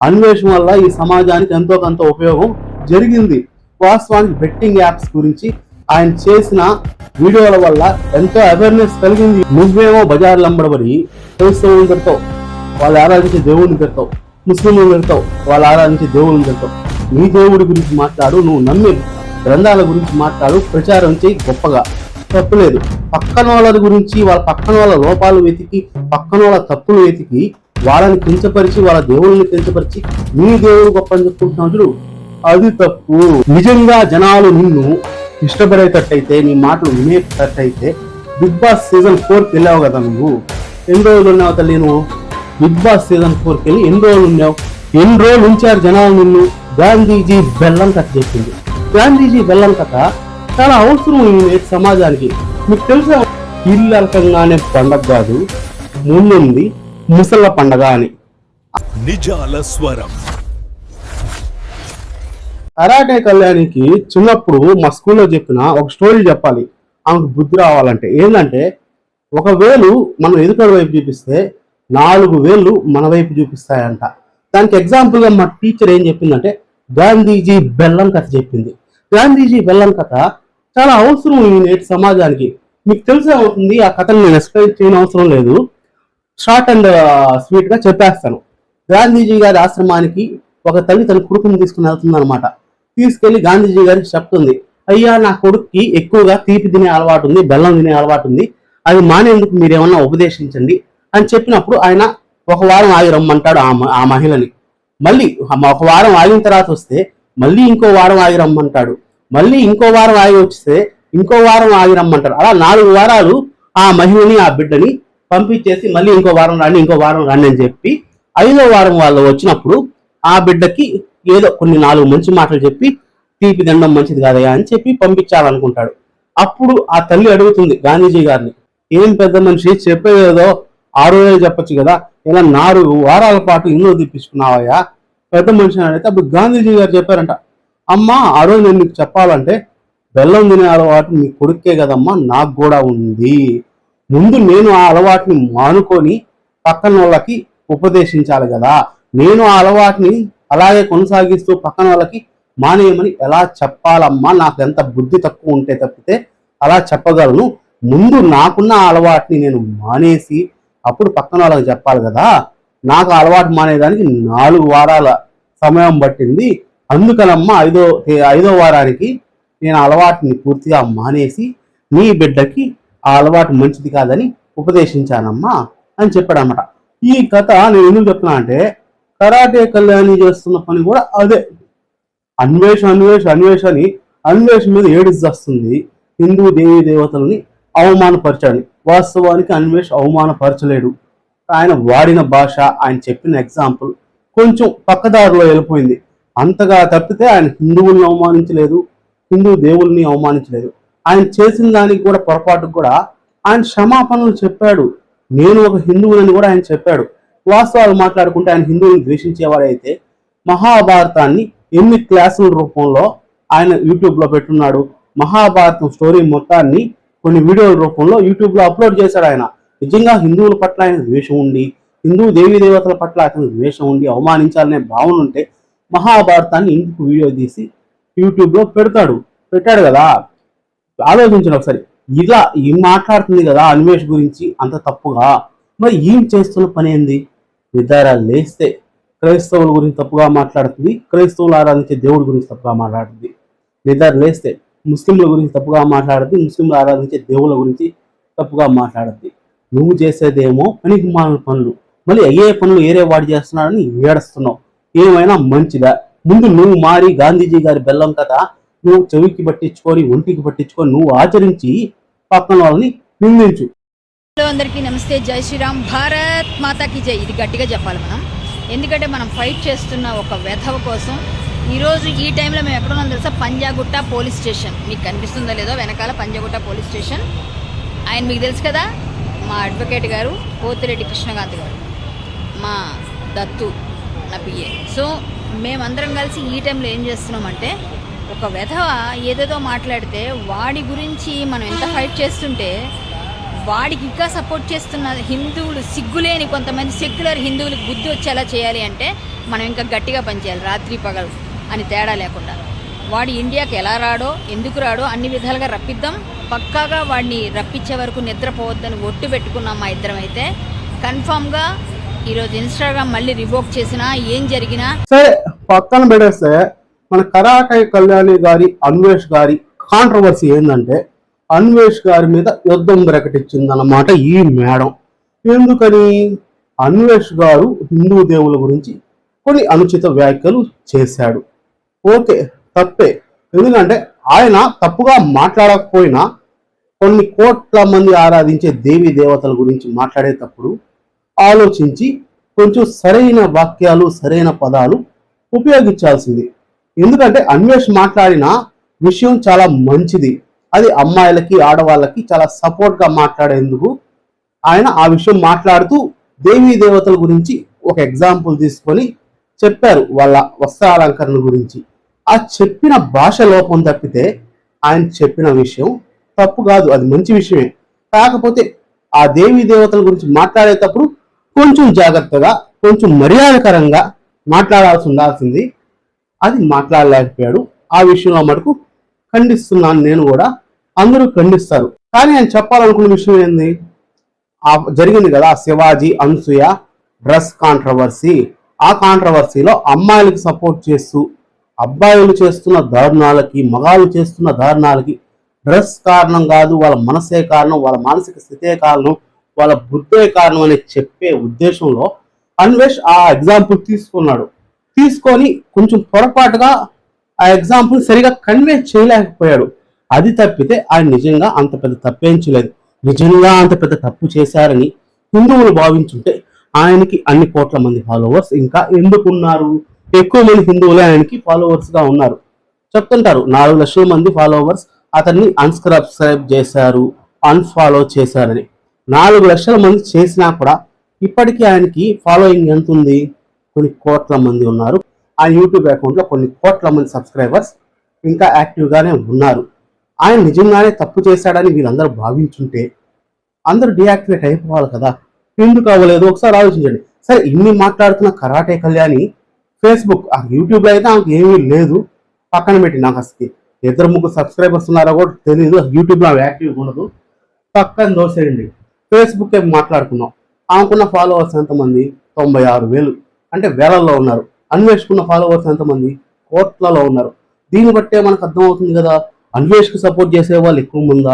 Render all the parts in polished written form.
అన్వేషణ వల్ల ఈ సమాజానికి ఎంతో కొంత ఉపయోగం జరిగింది. వాస్తవానికి బెట్టింగ్ యాప్స్ గురించి ఆయన చేసిన వీడియోల వల్ల ఎంతో అవేర్నెస్ కలిగింది. నువ్వేమో బజార్లు అమ్మడబడి క్రైస్తవులను పెడతావు, వాళ్ళు ఆరాధించే దేవుడిని పెడతావు, ముస్లింలు పెడతావు, వాళ్ళు ఆరాధించే దేవుడిని పెడతావు. నీ దేవుడి గురించి మాట్లాడు, నువ్వు నమ్మే గ్రంథాల గురించి మాట్లాడు, ప్రచారం చేయి, గొప్పగా తప్పులేదు. పక్కన వాళ్ళ గురించి, వాళ్ళ పక్కన వాళ్ళ లోపాలు వెతికి, పక్కన వాళ్ళ తప్పులు వెతికి వాళ్ళని కించపరిచి, వాళ్ళ దేవుళ్ళని కించపరిచి నీ దేవుడు గొప్ప అని చెప్పుకుంటున్నావు చూడు, అది తప్పు. నిజంగా జనాలు నిన్ను ఇష్టపడేటట్టయితే, నీ మాటలు వినేటట్టయితే బిగ్ బాస్ సీజన్ 4కి వెళ్ళావు కదా నువ్వు. ఎన్ని రోజులు ఉన్నావు తల్లి నువ్వు? బిగ్ బాస్ సీజన్ 4కి వెళ్ళి ఎన్ని రోజులు ఉన్నావు? ఎన్ని రోజులు ఉంచారు జనాలు నిన్ను? గాంధీజీ బెల్లం కథ చెప్పింది. గాంధీజీ బెల్లం కథ చాలా అవసరం ఈ సమాజానికి. మీకు తెలుసా, ఇల్లు అలకంగానే పండగ కాదు, ముందుంది ముసళ్ళ పండగ అని. నిజాల స్వరం. కరాటే కళ్యాణికి చిన్నప్పుడు మా స్కూల్లో చెప్పిన ఒక స్టోరీ చెప్పాలి ఆమెకు బుద్ధి రావాలంటే. ఏంటంటే, 1 వేలు మనం ఎదుటి వైపు చూపిస్తే 4 వేలు మన వైపు చూపిస్తాయంట. దానికి ఎగ్జాంపుల్ గా మా టీచర్ ఏం చెప్పిందంటే గాంధీజీ బెల్లం కథ చెప్పింది. గాంధీజీ బెల్లం కథ చాలా అవసరం ఈ నేటి సమాజానికి. మీకు తెలిసే అవుతుంది, ఆ కథను నేను ఎక్స్ప్లెయిన్ చేయని అవసరం లేదు, షార్ట్ అండ్ స్వీట్ గా చెప్పేస్తాను. గాంధీజీ గారి ఆశ్రమానికి ఒక తల్లి తన కొడుకుని తీసుకుని వెళ్తుంది అనమాట. తీసుకెళ్లి గాంధీజీ గారికి చెప్తుంది, అయ్యా నా కొడుక్కి ఎక్కువగా తీపి తినే అలవాటు ఉంది, బెల్లం తినే అలవాటు ఉంది, అది మానేందుకు మీరేమన్నా ఉపదేశించండి అని చెప్పినప్పుడు ఆయన 1 వారం ఆగి రమ్మంటాడు ఆ మహిళని. మళ్ళీ 1 వారం ఆగిన తర్వాత వస్తే మళ్ళీ ఇంకో వారం ఆగి రమ్మంటాడు. మళ్ళీ ఇంకో వారం ఆగి వస్తే ఇంకో వారం ఆగి రమ్మంటారు. అలా 4 వారాలు ఆ మహిళని, ఆ బిడ్డని పంపించేసి మళ్ళీ ఇంకో వారం రండి, ఇంకో వారం రండి అని చెప్పి 5వ వారం వాళ్ళు వచ్చినప్పుడు ఆ బిడ్డకి ఏదో కొన్ని 4 మంచి మాటలు చెప్పి తీపి తినడం మంచిది కాదయా అని చెప్పి పంపించాలనుకుంటాడు. అప్పుడు ఆ తల్లి అడుగుతుంది గాంధీజీ గారిని, ఏం పెద్ద మనిషి చెప్పేదేదో 6 రోజులు చెప్పొచ్చు కదా, ఇలా 4 వారాల పాటు ఇల్లు తెప్పించుకున్నావయ్యా పెద్ద మనిషి అని అడిగితే అప్పుడు గాంధీజీ గారు చెప్పారంట, అమ్మా ఆ రోజు నేను నీకు చెప్పాలంటే బెల్లం తినే అలవాటు నీ కొడుకే కదమ్మా, నాకు కూడా ఉంది. ముందు నేను ఆ అలవాటుని మానుకొని పక్కన వాళ్ళకి ఉపదేశించాలి కదా. నేను ఆ అలవాటుని అలాగే కొనసాగిస్తూ పక్కన వాళ్ళకి మానేయమని ఎలా చెప్పాలమ్మా? నాకు ఎంత బుద్ధి తక్కువ ఉంటే తప్పితే అలా చెప్పగలను. ముందు నాకున్న ఆ అలవాటుని నేను మానేసి అప్పుడు పక్కన వాళ్ళకి చెప్పాలి కదా. నాకు ఆ అలవాటు మానేదానికి 4 వారాల సమయం పట్టింది. అందుకనమ్మా 5వ వారానికి నేను అలవాటుని పూర్తిగా మానేసి నీ బిడ్డకి ఆ అలవాటు మంచిది కాదని ఉపదేశించానమ్మా అని చెప్పాడనమాట. ఈ కథ నేను ఎందుకు చెప్తున్నా అంటే, కరాటే కళ్యాణి చేస్తున్న పని కూడా అదే. అన్వేష్ మీద ఏడిస్ వస్తుంది, హిందూ దేవీ దేవతలని అవమానపరచాడు. వాస్తవానికి అన్వేష్ అవమానపరచలేడు. ఆయన వాడిన భాష, ఆయన చెప్పిన ఎగ్జాంపుల్ కొంచెం పక్కదారిలో వెళ్ళిపోయింది. అంతగా తప్పితే ఆయన హిందువుల్ని అవమానించలేదు, హిందూ దేవుల్ని అవమానించలేదు. ఆయన చేసిన దానికి కూడా పొరపాటుకు కూడా ఆయన క్షమాపణలు చెప్పాడు. నేను ఒక హిందువులని కూడా ఆయన చెప్పాడు. వాస్తవాలు మాట్లాడుకుంటే ఆయన హిందువులను ద్వేషించేవాడైతే మహాభారతాన్ని 8 క్లాసుల రూపంలో ఆయన యూట్యూబ్లో పెట్టున్నాడు. మహాభారతం స్టోరీ మొత్తాన్ని కొన్ని వీడియోల రూపంలో యూట్యూబ్లో అప్లోడ్ చేశాడు. ఆయన నిజంగా హిందువుల పట్ల ఆయన ద్వేషం ఉండి, హిందూ దేవీ దేవతల పట్ల అతను ద్వేషం ఉండి, అవమానించాలనే భావన ఉంటే మహాభారతాన్ని ఇందుకు వీడియో తీసి యూట్యూబ్లో పెట్టాడు కదా. ఆలోచించండి ఒకసారి. ఇలా ఏం మాట్లాడుతుంది కదా అన్వేష్ గురించి అంత తప్పుగా, మరి ఏం చేస్తున్న పని ఏంది? నిద్ర లేస్తే క్రైస్తవుల గురించి తప్పుగా మాట్లాడుతుంది, క్రైస్తవులు ఆరాధించే దేవుడి గురించి తప్పుగా మాట్లాడుతుంది. నిద్ర లేస్తే ముస్లింల గురించి తప్పుగా మాట్లాడుతుంది, ముస్లింలు ఆరాధించే దేవుళ్ళ గురించి తప్పుగా మాట్లాడుతుంది. నువ్వు చేసేదేమో పనికి మాలిన పనులు, మళ్ళీ అయ్యే పనులు ఏరే వాడు చేస్తున్నాడని ఏడుస్తున్నావు. ఏమైనా మంచిదా? ముందు నువ్వు మారి గాంధీజీ గారి బెల్లం కథ నువ్వు చెవికి పట్టించుకొని, ఒంటికి పట్టించుకొని నువ్వు ఆచరించి పక్కన వాళ్ళని నిందించు. అందరికీ నమస్తే, జై శ్రీరామ్, భారత్ మాతాకి జై. ఇది గట్టిగా చెప్పాలి మనం, ఎందుకంటే మనం ఫైట్ చేస్తున్న ఒక వెధవ కోసం. ఈరోజు ఈ టైంలో మేము ఎక్కడున్నాం తెలుసా? Panjagutta police station. మీకు కనిపిస్తుందో లేదో వెనకాల పంజాగుట్ట పోలీస్ స్టేషన్. ఆయన మీకు తెలుసు కదా, మా అడ్వకేట్ గారు పోతిరెడ్డి కృష్ణకాంత్ గారు, మా దత్తు నా పిఏ. సో మేమందరం కలిసి ఈ టైంలో ఏం చేస్తున్నామంటే, ఒక వెధవ ఏదేదో మాట్లాడితే వాడి గురించి మనం ఎంత ఫైట్ చేస్తుంటే వాడికి ఇంకా సపోర్ట్ చేస్తున్న హిందువులు, సిగ్గులేని కొంతమంది సెక్యులర్ హిందువులకు బుద్ధి వచ్చేలా చేయాలి అంటే మనం ఇంకా గట్టిగా పనిచేయాలి, రాత్రి పగలు అని తేడా లేకుండా. వాడు ఇండియాకి ఎలా రాడో, ఎందుకు రాడో అన్ని విధాలుగా రప్పిద్దాం. పక్కాగా వాడిని రప్పించే వరకు నిద్రపోవద్దని ఒట్టు పెట్టుకున్నాం మా ఇద్దరం. అయితే కన్ఫామ్గా ఈరోజు ఇన్స్టాగ్రామ్ మళ్ళీ రివోక్ చేసినా ఏం జరిగినా సరే పక్కన పెడేస్తే మన కరాటే కళ్యాణి గారి అన్వేష్ గారి కాంట్రవర్సీ ఏంటంటే అన్వేష్ గారి మీద యుద్ధం ప్రకటించిందన్నమాట ఈ మేడం. ఎందుకని? అన్వేష్ గారు హిందూ దేవుల గురించి కొన్ని అనుచిత వ్యాఖ్యలు చేశాడు. ఓకే, తప్పే. ఎందుకంటే ఆయన తప్పుగా మాట్లాడకపోయినా కొన్ని కోట్ల మంది ఆరాధించే దేవీ దేవతల గురించి మాట్లాడేటప్పుడు ఆలోచించి కొంచెం సరైన వాక్యాలు, సరైన పదాలు ఉపయోగించాల్సింది. ఎందుకంటే అన్వేష్ మాట్లాడిన విషయం చాలా మంచిది. అది అమ్మాయిలకి, ఆడవాళ్ళకి చాలా సపోర్ట్గా మాట్లాడేందుకు ఆయన ఆ విషయం మాట్లాడుతూ దేవీ దేవతల గురించి ఒక ఎగ్జాంపుల్ తీసుకొని చెప్పారు, వాళ్ళ వస్త్రాలంకరణ గురించి. ఆ చెప్పిన భాష లోపం తప్పితే ఆయన చెప్పిన విషయం తప్పు కాదు, అది మంచి విషయమే. కాకపోతే ఆ దేవీ దేవతల గురించి మాట్లాడేటప్పుడు కొంచెం జాగ్రత్తగా, కొంచెం మర్యాదకరంగా మాట్లాడాల్సి ఉండాల్సింది. అది మాట్లాడలేకపోయాడు. ఆ విషయంలో మటుకు ఖండిస్తున్నాను నేను కూడా, అందరూ ఖండిస్తారు. కానీ ఆయన చెప్పాలనుకున్న విషయం ఏంది? జరిగింది కదా శివాజీ అనసూయ డ్రెస్ కాంట్రవర్సీ. ఆ కాంట్రవర్సీలో అమ్మాయిలకు సపోర్ట్ చేస్తూ అబ్బాయిలు చేస్తున్న దారుణాలకి, మగాళ్ళు చేస్తున్న దారుణాలకి డ్రెస్ కారణం కాదు, వాళ్ళ మనసే కారణం, వాళ్ళ మానసిక స్థితే కారణం, వాళ్ళ బుద్ధే కారణం అని చెప్పే ఉద్దేశంలో అన్వేష్ ఆ ఎగ్జాంపుల్ తీసుకున్నాడు. తీసుకొని కొంచెం పొరపాటుగా ఆ ఎగ్జాంపుల్ సరిగా కన్వే చేయలేకపోయాడు. అది తప్పితే ఆయన నిజంగా అంత పెద్ద తప్పేంచలేదు. నిజంగా అంత పెద్ద తప్పు చేశారని హిందువులు భావించుంటే ఆయనకి అన్ని కోట్ల మంది ఫాలోవర్స్ ఇంకా ఎందుకున్నారు? ఎక్కువ మంది హిందువులే ఆయనకి ఫాలోవర్స్ గా ఉన్నారు. చెప్తుంటారు 4 లక్షల మంది ఫాలోవర్స్ అతన్ని అన్సబ్స్క్రైబ్ చేశారు, అన్ఫాలో చేశారని. 4 లక్షల మంది చేసినా కూడా ఇప్పటికీ ఆయనకి ఫాలోయింగ్ ఎంత ఉంది? కొన్ని కోట్ల మంది ఉన్నారు. ఆ యూట్యూబ్ అకౌంట్లో కొన్ని కోట్ల మంది సబ్స్క్రైబర్స్ ఇంకా యాక్టివ్గానే ఉన్నారు. ఆయన నిజంగానే తప్పు చేశాడని వీళ్ళందరూ భావించుంటే అందరూ డియాక్టివేట్ అయిపోవాలి కదా. ఎందుకు అవ్వలేదు ఒకసారి ఆలోచించండి. సరే, ఇన్ని మాట్లాడుతున్న కరాటే కళ్యాణి ఫేస్బుక్, ఆ యూట్యూబ్లో అయితే ఆమెకు ఏమీ లేదు, పక్కన పెట్టి నాకు అసలు 2-3 సబ్స్క్రైబర్స్ ఉన్నారో కూడా తెలియదు. యూట్యూబ్లో ఆమె యాక్టివ్ ఉండదు, పక్కన దోసేయండి. ఫేస్బుక్ మాట్లాడుకున్నాం, ఆమెకున్న ఫాలోవర్స్ ఎంతమంది? 96,000, అంటే వేలల్లో ఉన్నారు. అన్వేష్కున్న ఫాలోవర్స్ ఎంతమంది? కోట్లలో ఉన్నారు. దీన్ని బట్టే మనకు అర్థమవుతుంది కదా, అన్వేష్కి సపోర్ట్ చేసే వాళ్ళు ఎక్కువ మందా,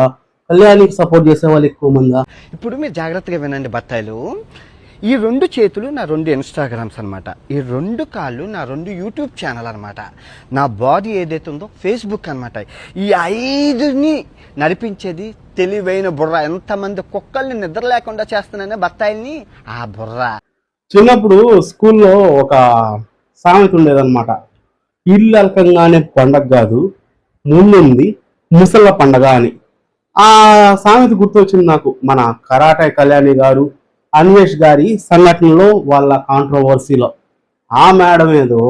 కళ్యాణికి సపోర్ట్ చేసే వాళ్ళు ఎక్కువ మందా? ఇప్పుడు మీరు జాగ్రత్తగా వినండి బత్తాయిలు. ఈ 2 చేతులు నా 2 ఇన్స్టాగ్రామ్స్ అనమాట, ఈ 2 కాళ్ళు నా 2 యూట్యూబ్ ఛానల్ అనమాట, నా బాడీ ఏదైతే ఉందో ఫేస్బుక్ అనమాట. ఈ 5ని నడిపించేది తెలివైన బుర్ర. ఎంతమంది కుక్కల్ని నిద్ర లేకుండా చేస్తున్నానే బత్తాయిల్ని, ఆ బుర్ర. చిన్నప్పుడు స్కూల్లో ఒక సామెత ఉండేదన్నమాట, ఇల్లు అలకంగానే పండగ కాదు, ముందుంది ముసళ్ళ పండగ అని. ఆ సామెత గుర్తొచ్చింది నాకు మన కరాటే కళ్యాణి గారు, అన్వేష్ గారి సంఘటనలో, వాళ్ళ కాంట్రవర్సీలో. ఆ మేడం ఏదో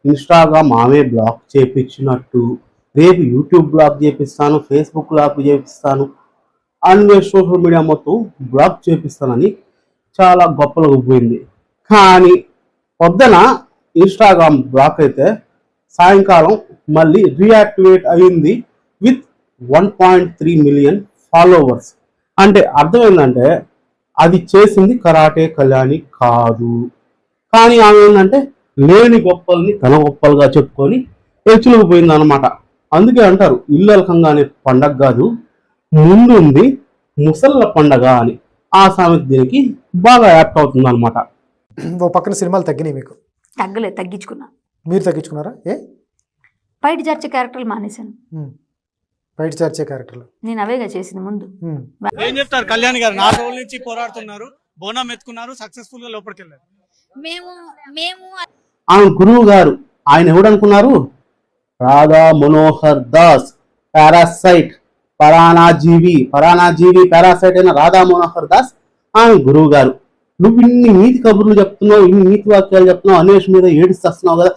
ఇన్స్టాగ్రామ్ ఆమె బ్లాక్ చేపించినట్టు, రేపు యూట్యూబ్ బ్లాక్ చేపిస్తాను, ఫేస్బుక్ బ్లాక్ చేపిస్తాను, అన్వేష్ సోషల్ మీడియా మొత్తం బ్లాక్ చేపిస్తానని చాలా గొప్పలకు పోయింది. కానీ పొద్దున ఇన్స్టాగ్రామ్ బ్లాక్ అయితే సాయంకాలం మళ్ళీ రీయాక్టివేట్ అయింది విత్ 1.3 మిలియన్ ఫాలోవర్స్. అంటే అర్థమైందంటే అది చేసింది కరాటే కళ్యాణి కాదు. కానీ ఆమె ఏంటంటే లేని గొప్పల్ని తన గొప్పలుగా చెప్పుకొని హెచ్చులకు పోయింది అనమాట. అందుకే అంటారు ఇల్లు అలకంగానే పండగ కాదు, ముందుంది ముసళ్ళ పండగ అని. ఆ సామెత దీనికి బాగా యాప్ట్ అవుతుంది అనమాట. ఓ పక్కన సినిమాలు తగ్గినాయి మీకు? తగ్గలేదు, తగ్గించుకున్నా. మీరు తగ్గించుకున్నారా? బయట చర్చే క్యారెక్టర్లు మానేశాను. బయట చర్చే క్యారెక్టర్లు నేను అవేగా చేసింది ముందు. ఏం చెప్తారు? కళ్యాణ్ గారు 4 రోజుల నుంచి పోరాడుతున్నారు, బోనం ఎత్తుకున్నారు, సక్సెస్ఫుల్ గా లోపలికి వెళ్ళారు. మేము ఆమె గురువు గారు ఆయన ఎవడనుకున్నారు? రాధా మనోహర్ దాస్, పారాసైట్, పరాణాజీవి పారాసైట్ అయిన రాధా మనోహర్ దాస్ ఆమె గురువు గారు. నువ్వు ఇన్ని నీతి కబుర్లు చెప్తున్నావు, ఇన్ని నీతి వాక్యాలు చెప్తున్నావు, అన్వేష్ మీద ఏడిస్తున్నావు కదా,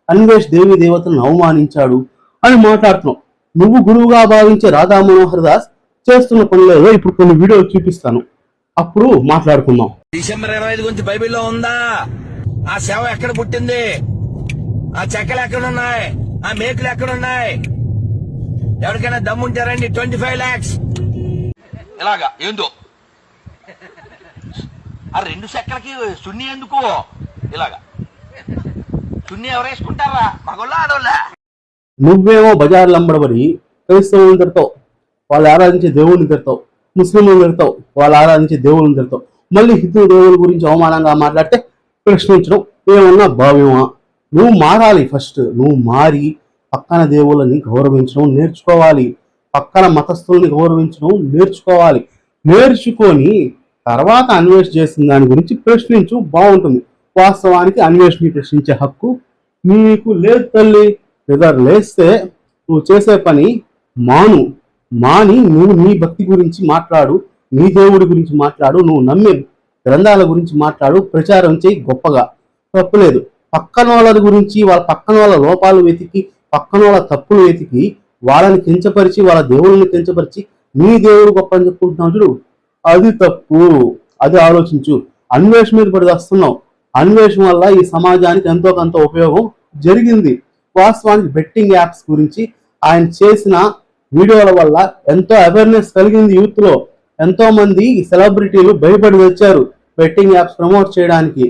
అన్వేష్ దేవి దేవతలను అవమానించాడు అని మాట్లాడుతున్నావు. నువ్వు గురువుగా భావించే రాధా మనోహర్ దాస్ చేస్తున్న పనులలో ఇప్పుడు కొన్ని వీడియోలు చూపిస్తాను, అప్పుడు మాట్లాడుకుందాం. డిసెంబర్ 25 గురించి బైబిల్లో ఉందా? ఆ సేవ ఎక్కడ పుట్టింది? ఆ చెక్కలు ఎక్కడున్నాయి? ఆ మేకులు ఎక్కడున్నాయి? ఎవరికైనా దమ్ముంటారండి? 25 lakhs ఇలాగా ఏందో ఆ 2 చెక్కలకి సున్ని ఎందుకు? ఇలాగా సున్ని ఎవరు వేసుకుంటారా? మగోళ్ళ ఆడోళ్ళ? నువ్వేమో బజార్లు అమ్మడబడి క్రైస్తవులను తిడతావు, వాళ్ళు ఆరాధించే దేవుడిని తిడతావు, ముస్లింలను తిడతావు, వాళ్ళు ఆరాధించే దేవుడిని తిడతావు. మళ్ళీ హిందూ దేవుల గురించి అవమానంగా మాట్లాడితే ప్రశ్నించడం ఏమన్నా భావ్యమా? నువ్వు మారాలి. ఫస్ట్ నువ్వు మారి పక్కన దేవుళ్ళని గౌరవించడం నేర్చుకోవాలి, పక్కన మతస్థుల్ని గౌరవించడం నేర్చుకోవాలి. నేర్చుకొని తర్వాత అన్వేషణ చేసిన దాని గురించి ప్రశ్నించు, బాగుంటుంది. వాస్తవానికి అన్వేషణ ప్రశ్నించే హక్కు నీకు లేదు తల్లి. లేస్తే నువ్వు చేసే పని మాని నువ్వు నీ భక్తి గురించి మాట్లాడు, నీ దేవుడి గురించి మాట్లాడు, నువ్వు నమ్మే గ్రంథాల గురించి మాట్లాడు, ప్రచారం చేయి గొప్పగా, తప్పులేదు. పక్కన వాళ్ళ గురించి, వాళ్ళ పక్కన వాళ్ళ లోపాలు వెతికి, పక్కన వాళ్ళ తప్పులు వెతికి, వాళ్ళని కించపరిచి, వాళ్ళ దేవుళ్ళని కించపరిచి నీ దేవుడు గొప్ప అని చెప్పుకుంటున్నావు చూడు, అది తప్పు. అది ఆలోచించు. అన్వేషణ మీద పడి వస్తున్నావు. అన్వేషణ వల్ల ఈ సమాజానికి ఎంతో కొంత ఉపయోగం జరిగింది. వాస్తవానికి బెట్టింగ్ యాప్స్ గురించి ఆయన చేసిన వీడియోల వల్ల ఎంతో అవేర్నెస్ కలిగింది యూత్ లో. ఎంతో మంది సెలబ్రిటీలు భయపడి వచ్చారు బెట్టింగ్ యాప్స్ ప్రమోట్ చేయడానికి.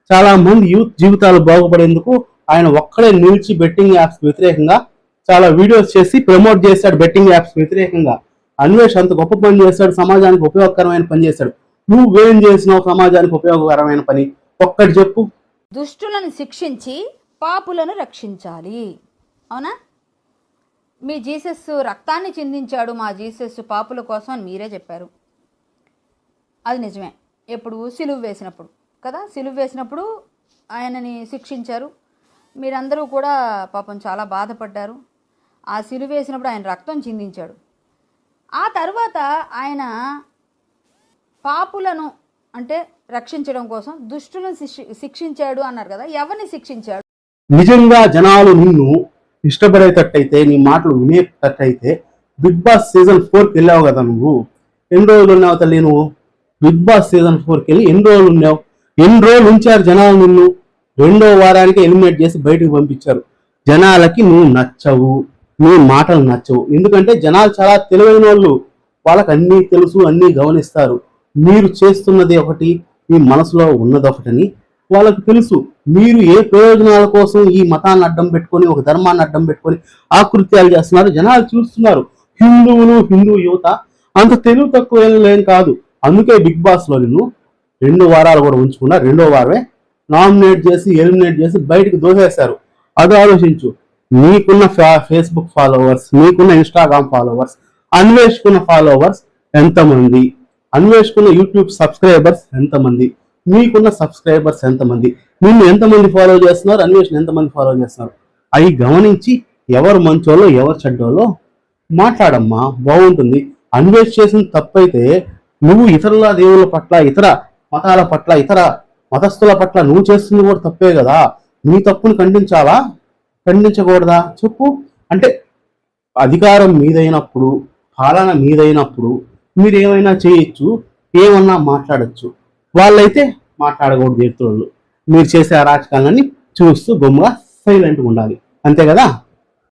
చాలా మంది యూత్ జీవితాలు బాగుపడేందుకు ఆయన ఒక్కడే నిలిచి బెట్టింగ్ యాప్స్ వ్యతిరేకంగా చాలా వీడియోస్ చేసి ప్రమోట్ చేశాడు. బెట్టింగ్ యాప్స్ వ్యతిరేకంగా అన్వేష్ అంత గొప్ప పని చేశాడు, సమాజానికి ఉపయోగకరమైన పని చేశాడు. నువ్వేం చేసినావు సమాజానికి ఉపయోగకరమైన పని? ఒక్కటి చెప్పు. దుష్టులను శిక్షించి పాపులను రక్షించాలి. అవునా? మీ జీసస్ రక్తాన్ని చిందించాడు, మా జీసస్ పాపుల కోసం అని మీరే చెప్పారు. అది నిజమే. ఎప్పుడు? సిలువ వేసినప్పుడు కదా. సిలువ వేసినప్పుడు ఆయనని శిక్షించారు. మీరందరూ కూడా పాపం చాలా బాధపడ్డారు. ఆ సిలువ వేసినప్పుడు ఆయన రక్తం చిందించాడు. ఆ తర్వాత ఆయన పాపులను అంటే రక్షించడం కోసం దుష్టులను శిక్షించాడు అన్నారు కదా. ఎవరిని శిక్షించాడు? నిజంగా జనాలు నిన్ను ఇష్టపడేటట్టయితే, నీ మాటలు వినేటట్టయితే బిగ్ బాస్ సీజన్ 4కి వెళ్ళావు కదా. నువ్వు ఎన్ని రోజులు ఉన్నావు తల్లి? నువ్వు బిగ్ బాస్ సీజన్ 4కి వెళ్ళి ఎన్ని రోజులు ఉన్నావు? ఎన్ని రోజులు ఉంచారు జనాలు నిన్ను? 2వ వారానికి ఎలిమినేట్ చేసి బయటకు పంపించారు. జనాలకి నువ్వు నచ్చవు, నీ మాటలు నచ్చవు. ఎందుకంటే జనాలు చాలా తెలివైన వాళ్ళు, వాళ్ళకి అన్నీ తెలుసు, అన్నీ గమనిస్తారు. మీరు చేస్తున్నది ఒకటి, మీ మనసులో ఉన్నది ఒకటని వాళ్ళకు తెలుసు. మీరు ఏ ప్రయోజనాల కోసం ఈ మతాన్ని అడ్డం పెట్టుకొని, ఒక ధర్మాన్ని అడ్డం పెట్టుకొని ఆకృత్యాలు చేస్తున్నారు జనాలు చూస్తున్నారు. హిందూ యువత అంత తెలివి తక్కువ ఏం కాదు. అందుకే బిగ్ బాస్ లో నిన్ను 2 వారాలు కూడా ఉంచకుండా 2వ వారమే నామినేట్ చేసి ఎలిమినేట్ చేసి బయటకు దోసేశారు. అది ఆలోచించు. నీకున్న ఫేస్బుక్ ఫాలోవర్స్, నీకున్న ఇన్స్టాగ్రామ్ ఫాలోవర్స్, అన్వేషకున్న ఫాలోవర్స్ ఎంతమంది? అన్వేషకున్న యూట్యూబ్ సబ్స్క్రైబర్స్ ఎంతమంది? మీకున్న సబ్స్క్రైబర్స్ ఎంతమంది? నిన్ను ఎంతమంది ఫాలో చేస్తున్నారు? అన్వేషణ ఎంతమంది ఫాలో చేస్తున్నారు? అవి గమనించి ఎవరు మంచోళ్ళో ఎవరు చెడ్డోళ్ళో మాట్లాడమ్మా, బాగుంటుంది. అన్వేష చేసిన తప్పైతే నువ్వు ఇతరుల దేవుళ్ళ పట్ల, ఇతర మతాల పట్ల, ఇతర మతస్థుల పట్ల నువ్వు చేస్తుంది కూడా తప్పే కదా. నీ తప్పును ఖండించాలా, ఖండించకూడదా చెప్పు? అంటే అధికారం మీదైనప్పుడు, పాలన మీదైనప్పుడు మీరు ఏమైనా చేయొచ్చు, ఏమన్నా మాట్లాడచ్చు. వాళ్ళైతే మాట్లాడకూడదు. వ్యక్తులు మీరు చేసే అరాచకాలన్నీ చూస్తూ గమ్ముగా సైలెంట్గా ఉండాలి. అంతే కదా.